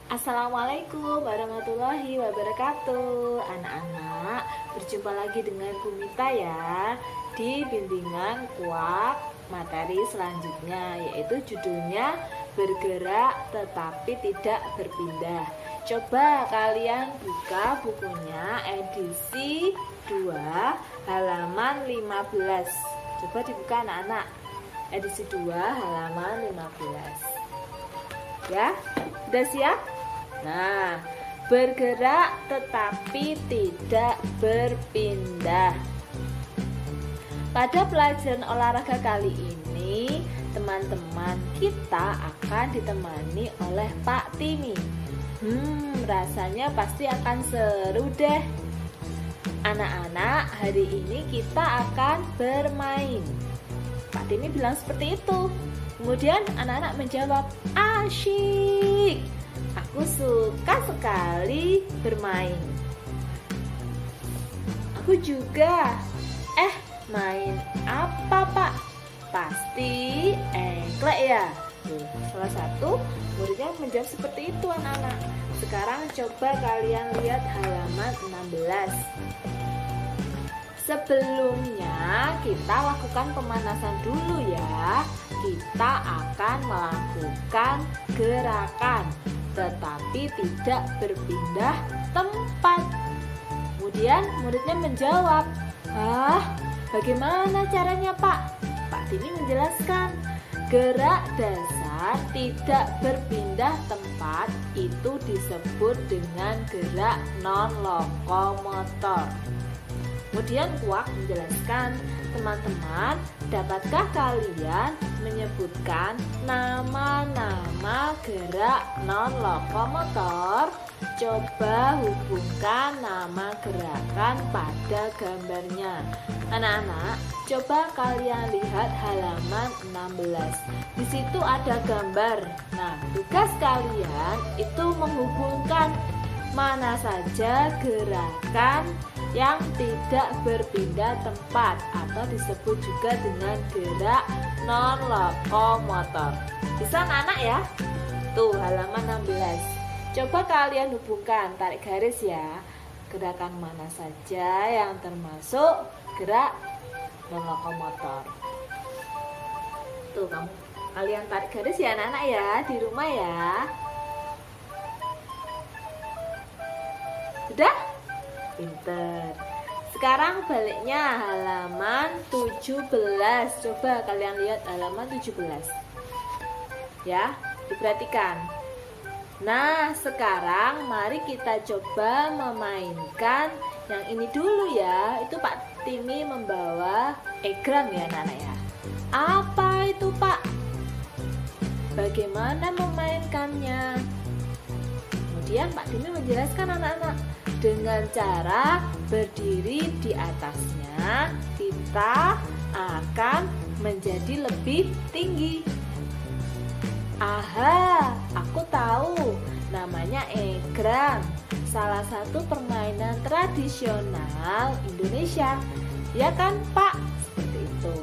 Assalamualaikum warahmatullahi wabarakatuh. Anak-anak, berjumpa lagi dengan Bu Mita ya di bimbingan kuak materi selanjutnya, yaitu judulnya bergerak tetapi tidak berpindah. Coba kalian buka bukunya edisi 2 halaman 15. Coba dibuka anak-anak. Edisi 2 halaman 15. Ya, udah siap? Nah, bergerak tetapi tidak berpindah. Pada pelajaran olahraga kali ini, teman-teman kita akan ditemani oleh Pak Timi. Rasanya pasti akan seru deh. Anak-anak, hari ini kita akan bermain. Pak Timi bilang seperti itu. Kemudian anak-anak menjawab, asyik. Aku suka sekali bermain. Aku juga. Main apa Pak? Pasti engklek ya. Salah satu muridnya menjawab seperti itu anak-anak. Sekarang coba kalian lihat halaman 16. Sebelumnya kita lakukan pemanasan dulu ya. Kita akan melakukan gerakan tetapi tidak berpindah tempat. Kemudian muridnya menjawab, bagaimana caranya Pak? Pak Timi menjelaskan, gerak dasar tidak berpindah tempat itu disebut dengan gerak non-lokomotor. Kemudian Kuak menjelaskan, teman-teman, dapatkah kalian menyebutkan nama-nama gerak non-lokomotor? Coba hubungkan nama gerakan pada gambarnya. Anak-anak, coba kalian lihat halaman 16. Di situ ada gambar. Nah, tugas kalian itu menghubungkan mana saja gerakan yang tidak berpindah tempat atau disebut juga dengan gerak non-lokomotor. Bisa anak-anak ya? Tuh halaman 16. Coba kalian hubungkan, tarik garis ya. Gerakan mana saja yang termasuk gerak non-lokomotor. Tuh kalian tarik garis ya anak-anak ya di rumah ya. Sudah? Pinter. Sekarang baliknya halaman 17. Coba kalian lihat halaman 17. Ya, diperhatikan. Nah, sekarang mari kita coba memainkan yang ini dulu ya. Itu Pak Timi membawa egrang ya anak-anak ya. Apa itu Pak? Bagaimana memainkannya? Kemudian Pak Timi menjelaskan anak-anak, dengan cara berdiri di atasnya, kita akan menjadi lebih tinggi. Aha, aku tahu, namanya egrang, salah satu permainan tradisional Indonesia. Ya kan Pak? Seperti itu.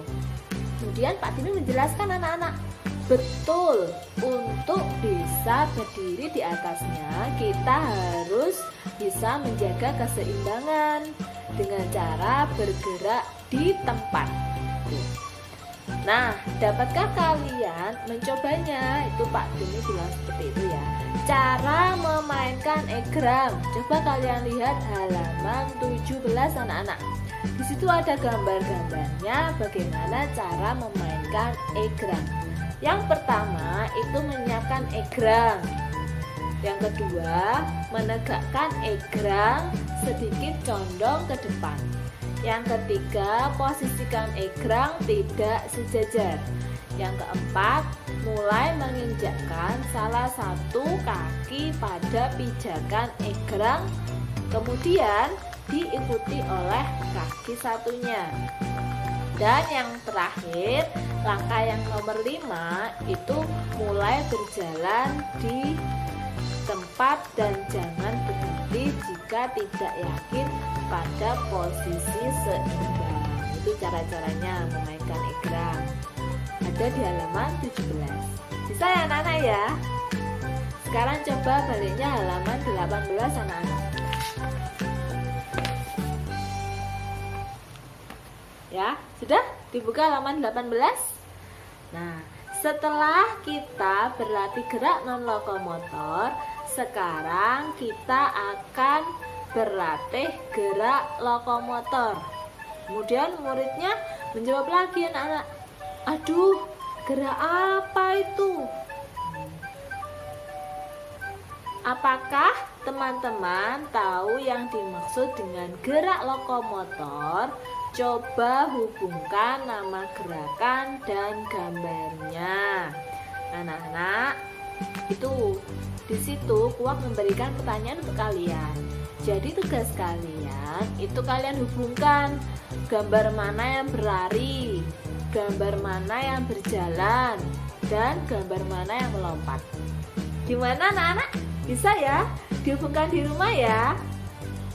Kemudian Pak Timi menjelaskan anak-anak, betul, untuk bisa berdiri di atasnya kita harus bisa menjaga keseimbangan dengan cara bergerak di tempat. Nah, dapatkah kalian mencobanya? Itu Pak Timi bilang seperti itu ya. Cara memainkan egrang. Coba kalian lihat halaman 17 anak-anak. Di situ ada gambar-gambarnya bagaimana cara memainkan egrang. Yang pertama itu menyiapkan egrang. Yang kedua, menegakkan egrang sedikit condong ke depan. Yang ketiga, posisikan egrang tidak sejajar. Yang keempat, mulai menginjakkan salah satu kaki pada pijakan egrang, kemudian diikuti oleh kaki satunya. Dan yang terakhir, langkah yang nomor 5 itu mulai berjalan di tempat dan jangan berhenti jika tidak yakin pada posisi seimbang. Itu cara-caranya memainkan egrang. Ada di halaman 17. Bisa ya anak-anak ya? Sekarang coba baliknya halaman 18 anak-anak. Ya, sudah dibuka halaman 18. Nah, setelah kita berlatih gerak non lokomotor, sekarang kita akan berlatih gerak lokomotor. Kemudian muridnya menjawab lagi, anak-anak, aduh, gerak apa itu? Apakah teman-teman tahu yang dimaksud dengan gerak lokomotor? Coba hubungkan nama gerakan dan gambarnya. Anak-anak, itu di situ Kuak memberikan pertanyaan untuk kalian. Jadi tugas kalian itu kalian hubungkan gambar mana yang berlari, gambar mana yang berjalan, dan gambar mana yang melompat. Gimana anak-anak? Bisa ya? Dihubungkan di rumah ya.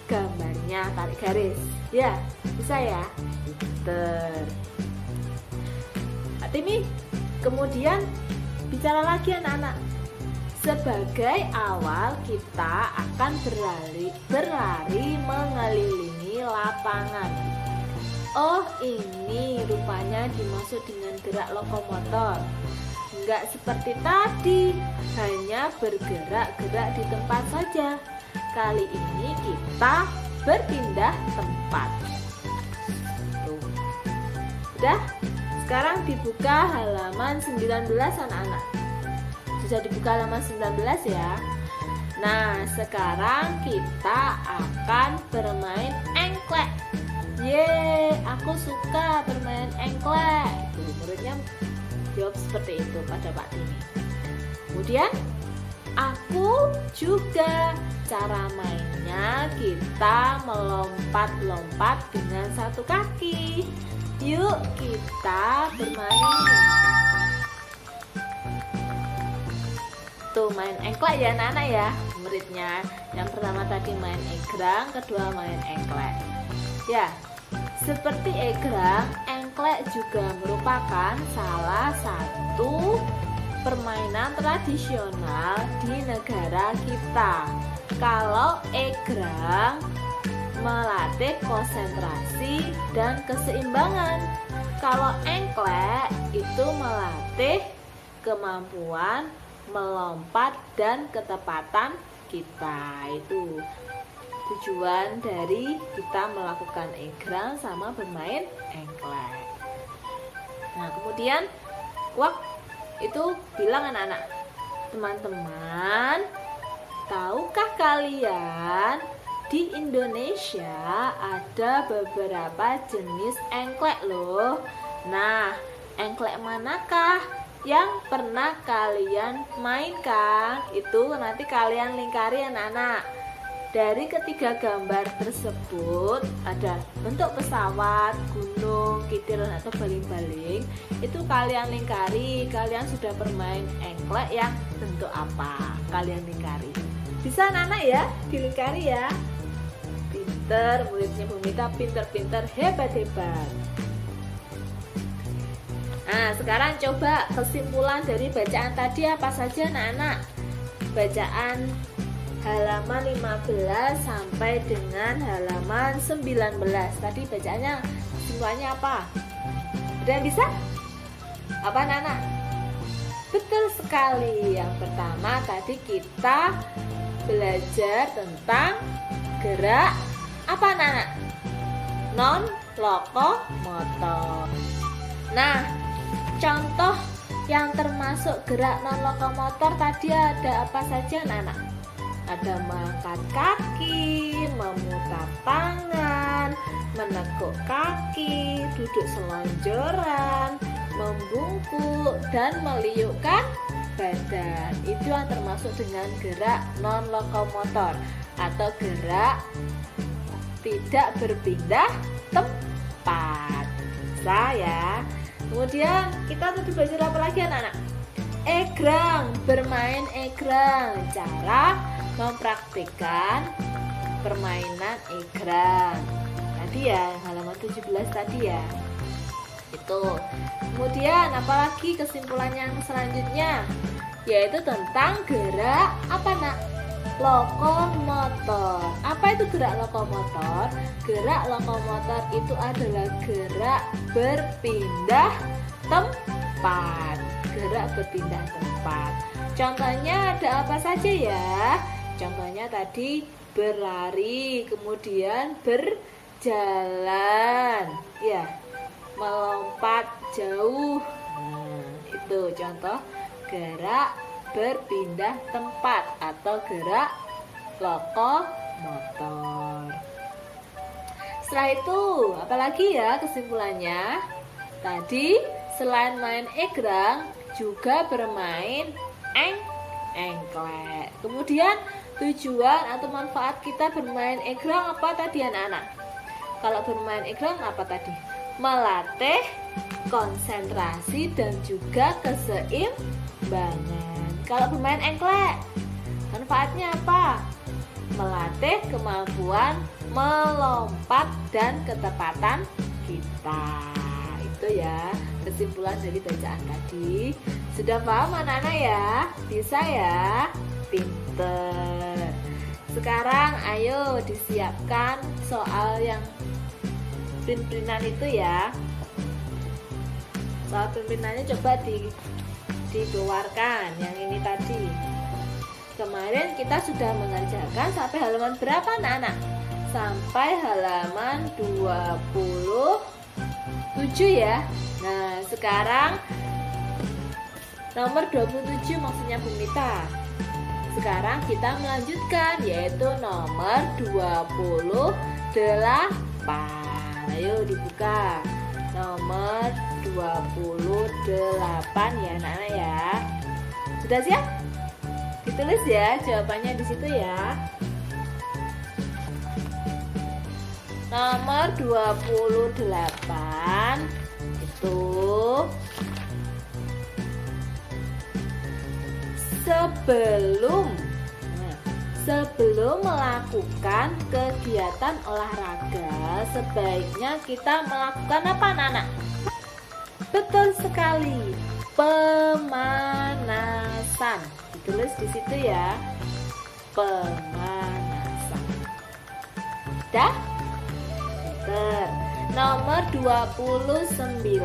Gambarnya tarik garis. Ya, bisa ya? Pinter. Timi, kemudian bicara lagi anak-anak. Sebagai awal kita akan berlari mengelilingi lapangan. Oh, ini rupanya dimaksud dengan gerak lokomotor. Enggak seperti tadi, hanya bergerak-gerak di tempat saja. Kali ini kita berpindah tempat. Tuh. Udah? Sekarang dibuka halaman 19 anak-anak. Sudah dibuka halaman 19 ya. Nah, sekarang kita akan bermain engklek. Yeay, aku suka bermain engklek. Tuh, muridnya jawab seperti itu pada Pak Timi. Kemudian aku juga. Cara mainnya kita melompat-lompat dengan satu kaki. Yuk kita bermain. Tuh, main engklek ya anak-anak ya. Muridnya yang pertama tadi main egrang, kedua main engklek. Ya, seperti egrang, engklek juga merupakan salah satu permainan tradisional di negara kita. Kalau egrang melatih konsentrasi dan keseimbangan. Kalau engklek itu melatih kemampuan melompat dan ketepatan kita. Itu tujuan dari kita melakukan egrang sama bermain engklek. Nah, kemudian Kuak itu bilang anak-anak, teman-teman, tahukah kalian di Indonesia ada beberapa jenis engklek loh. Nah, engklek manakah yang pernah kalian mainkan? Itu nanti kalian lingkari anak-anak. Dari ketiga gambar tersebut ada bentuk pesawat, gunung, kitiran atau baling-baling. Itu kalian lingkari, kalian sudah bermain engklek yang bentuk apa? Kalian lingkari. Bisa anak-anak ya, dilingkari ya. Pinter, muridnya Bu Mita pinter-pinter, hebat-hebat. Nah, sekarang coba kesimpulan dari bacaan tadi apa saja anak-anak? Bacaan halaman 15 sampai dengan halaman 19. Tadi bacaannya kesimpulannya apa? Ada yang bisa? Apa anak-anak? Betul sekali. Yang pertama tadi kita belajar tentang gerak apa anak-anak? Non lokomotor. Nah, contoh yang termasuk gerak non lokomotor tadi ada apa saja anak-anak? Ada mengangkat kaki, memutar tangan, menekuk kaki, duduk selonjoran, membungkuk, dan meliukkan badan. Itu yang termasuk dengan gerak non lokomotor atau gerak tidak berpindah tempat. Saya. Kemudian kita tadi belajar apa lagi anak-anak? Egrang, bermain egrang. Cara mempraktikkan permainan egrang. Tadi ya, halaman 17 tadi ya. Itu. Kemudian apalagi kesimpulan yang selanjutnya? yaitu tentang gerak apa nak? Lokomotor. Apa itu gerak lokomotor? Gerak lokomotor itu adalah gerak berpindah tempat. Gerak berpindah tempat. Contohnya ada apa saja ya? Contohnya tadi berlari, kemudian berjalan, ya, melompat jauh. Nah, itu contoh gerak berpindah tempat atau gerak lokomotor. Setelah itu, apalagi ya kesimpulannya? Tadi selain main egrang, juga bermain engklek. Kemudian tujuan atau manfaat kita bermain egrang apa tadi anak-anak? Kalau bermain egrang apa tadi? Melatih konsentrasi dan juga keseimbangan. Kalau bermain engklek, manfaatnya apa? Melatih kemampuan melompat dan ketepatan kita. Itu ya kesimpulan dari bacaan tadi. Sudah paham anak-anak ya? Bisa ya? Pinter. Sekarang ayo disiapkan soal yang print-printan itu ya. Soal print-printannya coba dikeluarkan yang ini tadi. Kemarin kita sudah mengerjakan sampai halaman berapa anak-anak? Sampai halaman 27 ya. Nah, sekarang nomor 27 maksudnya Bumita. Sekarang kita melanjutkan yaitu nomor 28. Ayo dibuka. Nomor 28 ya anak-anak ya. Sudah siap? Ditulis ya jawabannya di situ ya. Nomor 28 itu sebelum melakukan kegiatan olahraga sebaiknya kita melakukan apa anak-anak? Betul sekali, pemanasan. Ditulis di situ ya, pemanasan. Dah? Betul. Nomor 29.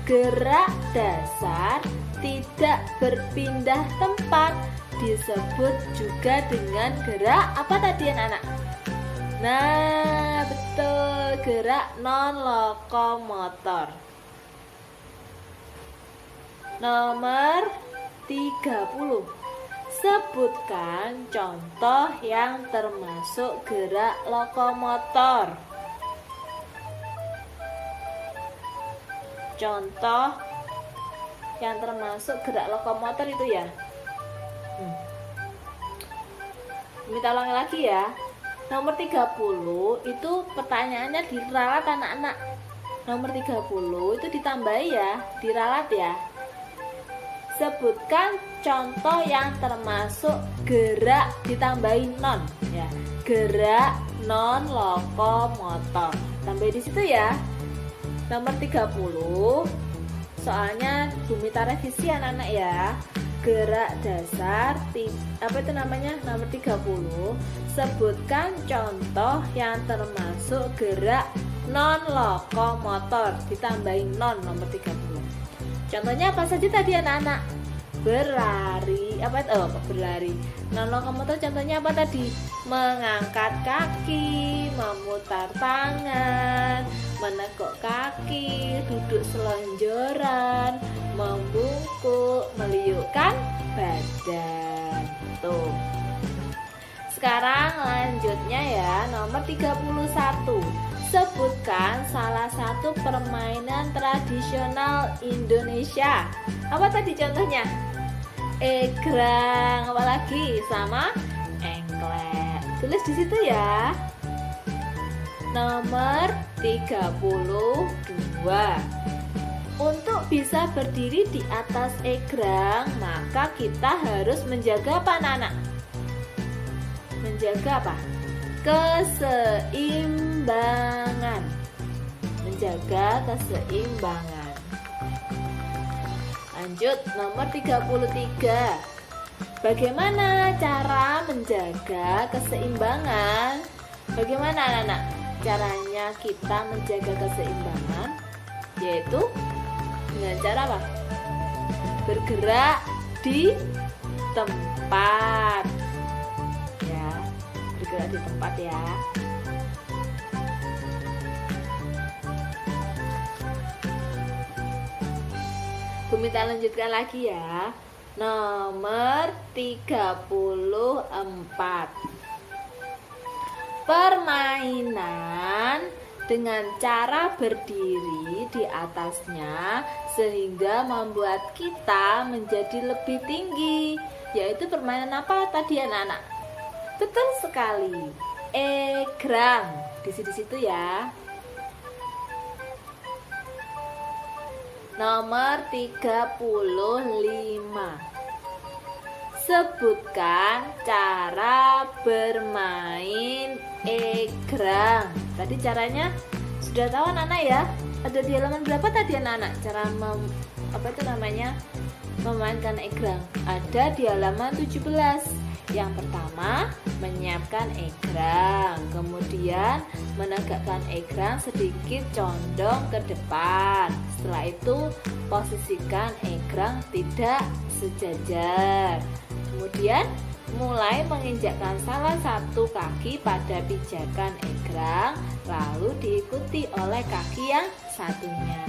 Gerak dasar tidak berpindah tempat disebut juga dengan gerak apa tadi anak-anak? Nah, betul, gerak non lokomotor. Nomor 30. Sebutkan contoh yang termasuk gerak lokomotor. Contoh yang termasuk gerak lokomotor itu ya. Minta ulangi lagi ya. Nomor 30 itu pertanyaannya diralat anak-anak. Nomor 30 itu ditambahi ya, diralat ya. Sebutkan contoh yang termasuk gerak ditambahi non ya. Gerak non lokomotor. Tambah di situ ya. Nomor 30. Soalnya Bumita revisi anak-anak ya. Gerak dasar apa itu namanya? Nomor 30. Sebutkan contoh yang termasuk gerak non lokomotor ditambahin non nomor 30. Contohnya apa saja tadi anak-anak? Berlari, berlari. Non lokomotor contohnya apa tadi? Mengangkat kaki, memutar tangan, menekuk kaki, duduk selonjoran, membungkuk, meliukkan badan. Tuh. Sekarang lanjutnya ya, nomor 31. Sebutkan salah satu permainan tradisional Indonesia. Apa tadi contohnya? Egrang, apalagi sama engklek. Tulis di situ ya. Nomor 32. Untuk bisa berdiri di atas egrang, maka kita harus menjaga apa anak-anak? Menjaga apa? Keseimbangan. Menjaga keseimbangan. Lanjut nomor 33. Bagaimana cara menjaga keseimbangan? Bagaimana anak-anak caranya kita menjaga keseimbangan? Yaitu dengan cara apa? Bergerak di tempat. Ya, bergerak di tempat ya. Bumi kita lanjutkan lagi ya. Nomor 34. Permainan dengan cara berdiri di atasnya sehingga membuat kita menjadi lebih tinggi. Yaitu permainan apa tadi anak-anak? Betul sekali. Egrang. Di situ ya. Nomor 35. Sebutkan cara bermain egrang. Tadi caranya sudah tahu anak-anak ya? Ada di halaman berapa tadi anak-anak? Cara memainkan egrang. Ada di halaman 17. Yang pertama, menyiapkan egrang. Kemudian menegakkan egrang sedikit condong ke depan. Setelah itu, posisikan egrang tidak sejajar. Kemudian, mulai menginjakkan salah satu kaki pada pijakan egrang, lalu diikuti oleh kaki yang satunya.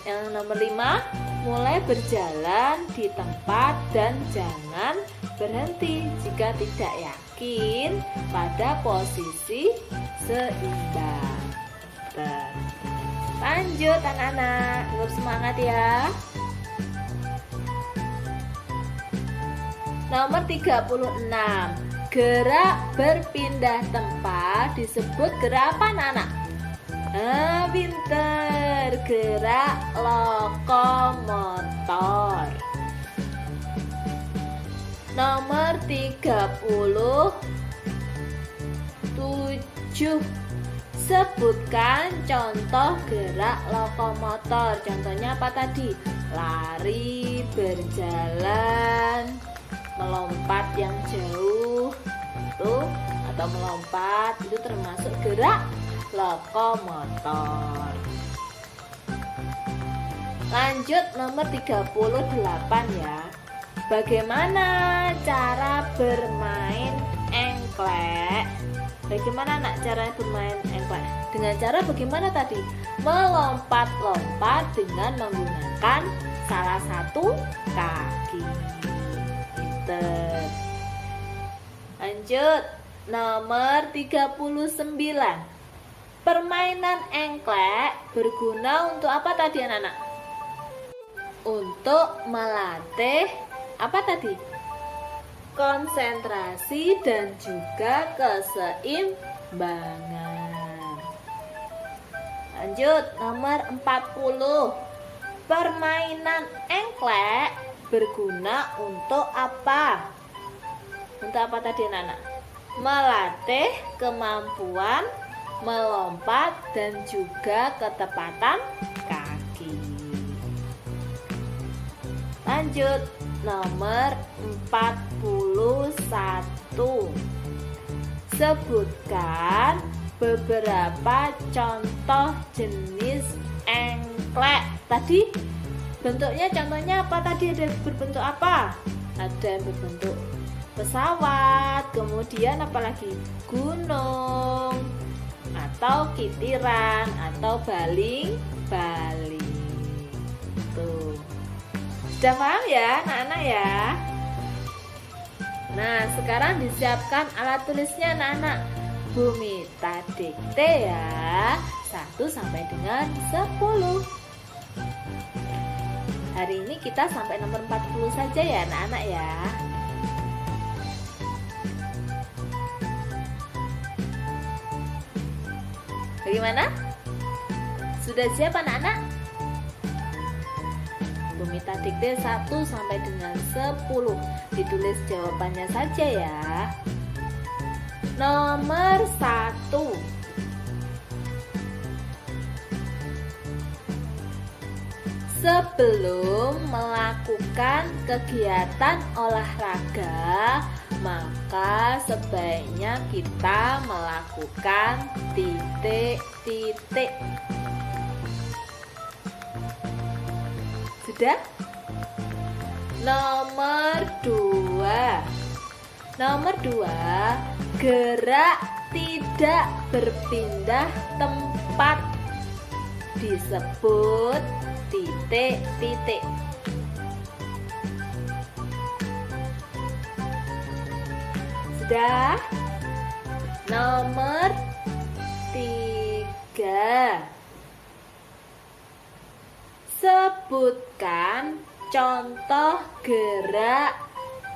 Yang nomor 5, mulai berjalan di tempat dan jangan berhenti jika tidak yakin pada posisi seimbang. Lanjut anak-anak, tetap semangat ya. Nomor 36. Gerak berpindah tempat disebut gerak apa anak-anak? Pinter, gerak lokomotor. Nomor 37. Sebutkan contoh gerak lokomotor. Contohnya apa tadi? Lari, berjalan, melompat yang jauh itu atau melompat itu termasuk gerak lokomotor. Lanjut nomor 38 ya. Bagaimana cara bermain engklek? Bagaimana anak cara bermain engklek? Dengan cara bagaimana tadi? Melompat-lompat dengan menggunakan salah satu kaki. Lanjut nomor 39. Permainan engklek berguna untuk apa tadi anak-anak? Untuk melatih apa tadi? Konsentrasi dan juga keseimbangan. Lanjut nomor 40. Permainan engklek berguna untuk apa? Untuk apa tadi anak-anak? Melatih kemampuan melompat dan juga ketepatan kaki. Lanjut nomor 41. Sebutkan beberapa contoh jenis engklek. Tadi bentuknya contohnya apa tadi? Ada berbentuk apa? Ada yang berbentuk pesawat, kemudian apalagi gunung, atau kitiran, atau baling-baling. Tuh. Sudah paham ya anak-anak ya? Nah, sekarang disiapkan alat tulisnya anak-anak. Bumi dikte ya. 1 sampai dengan 10. Hari ini kita sampai nomor 40 saja ya anak-anak ya. Bagaimana? Sudah siap anak-anak? Bumi dikte 1 sampai dengan 10. Ditulis jawabannya saja ya. Nomor 1. Sebelum melakukan kegiatan olahraga, maka sebaiknya kita melakukan titik-titik. Sudah? Nomor 2. Gerak tidak berpindah tempat disebut titik-titik. Sudah? Nomor 3. Sebutkan contoh gerak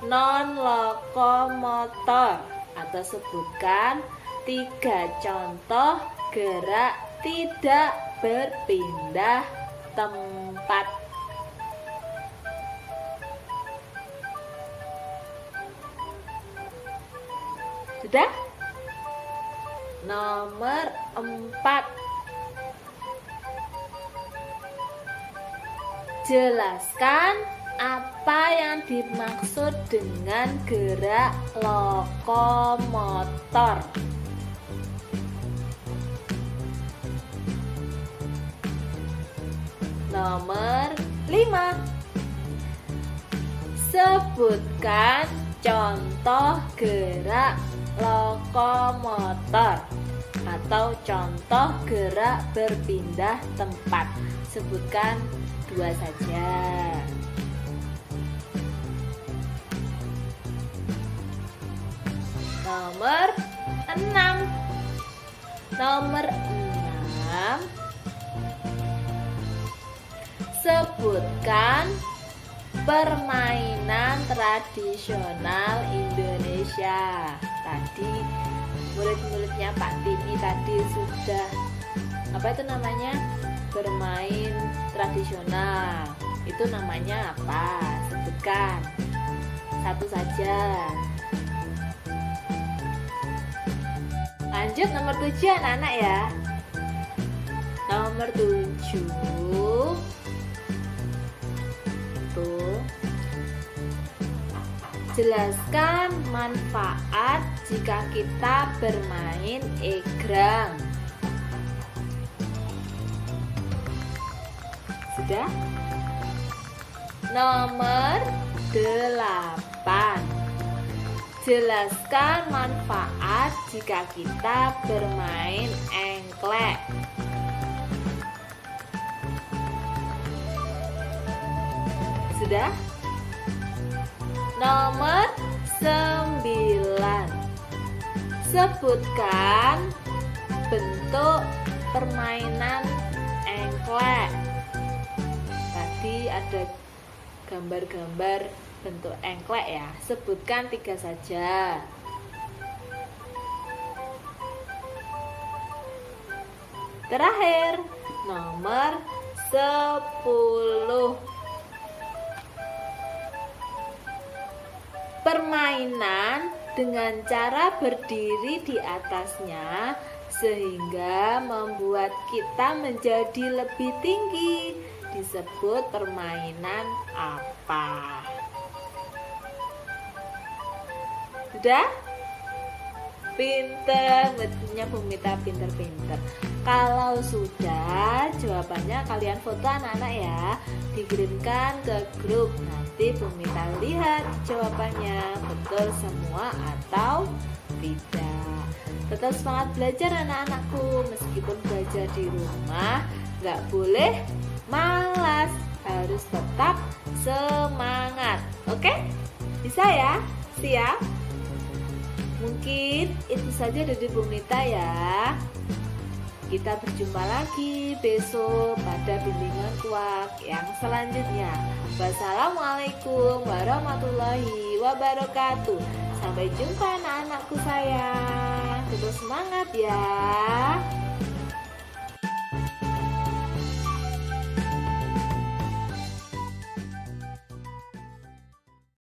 non-lokomotor, atau sebutkan 3 contoh gerak tidak berpindah tempat. Sudah? Nomor 4. Jelaskan apa yang dimaksud dengan gerak lokomotor. Nomor 5. Sebutkan contoh gerak lokomotor atau contoh gerak berpindah tempat. Sebutkan 2 saja. Nomor 6. Sebutkan permainan tradisional Indonesia. Tadi murid-muridnya Pak Timi tadi sudah bermain tradisional. Itu namanya apa? Sebutkan 1 saja. Lanjut nomor 7 anak-anak ya. Nomor 7 jelaskan manfaat jika kita bermain egrang. Sudah? Nomor 8. Jelaskan manfaat jika kita bermain engklek. Sudah? Nomor 9. Sebutkan bentuk permainan engklek. Tadi ada gambar-gambar bentuk engklek ya. Sebutkan 3 saja. Terakhir, nomor 10. Permainan dengan cara berdiri di atasnya sehingga membuat kita menjadi lebih tinggi disebut permainan apa? Sudah? Pinter, betulnya Bu Mita pinter-pinter. Kalau sudah, jawabannya kalian foto anak-anak ya, dikirimkan ke grup. Nanti Bu Mita lihat jawabannya betul semua atau tidak. Tetap semangat belajar anak-anakku, meskipun belajar di rumah nggak boleh malas, harus tetap semangat. Oke? Bisa ya? Siap? Mungkin itu saja dari Bu Mita ya. Kita berjumpa lagi besok pada bimbingan kuak yang selanjutnya. Wassalamualaikum warahmatullahi wabarakatuh. Sampai jumpa anak-anakku sayang. Terus semangat ya.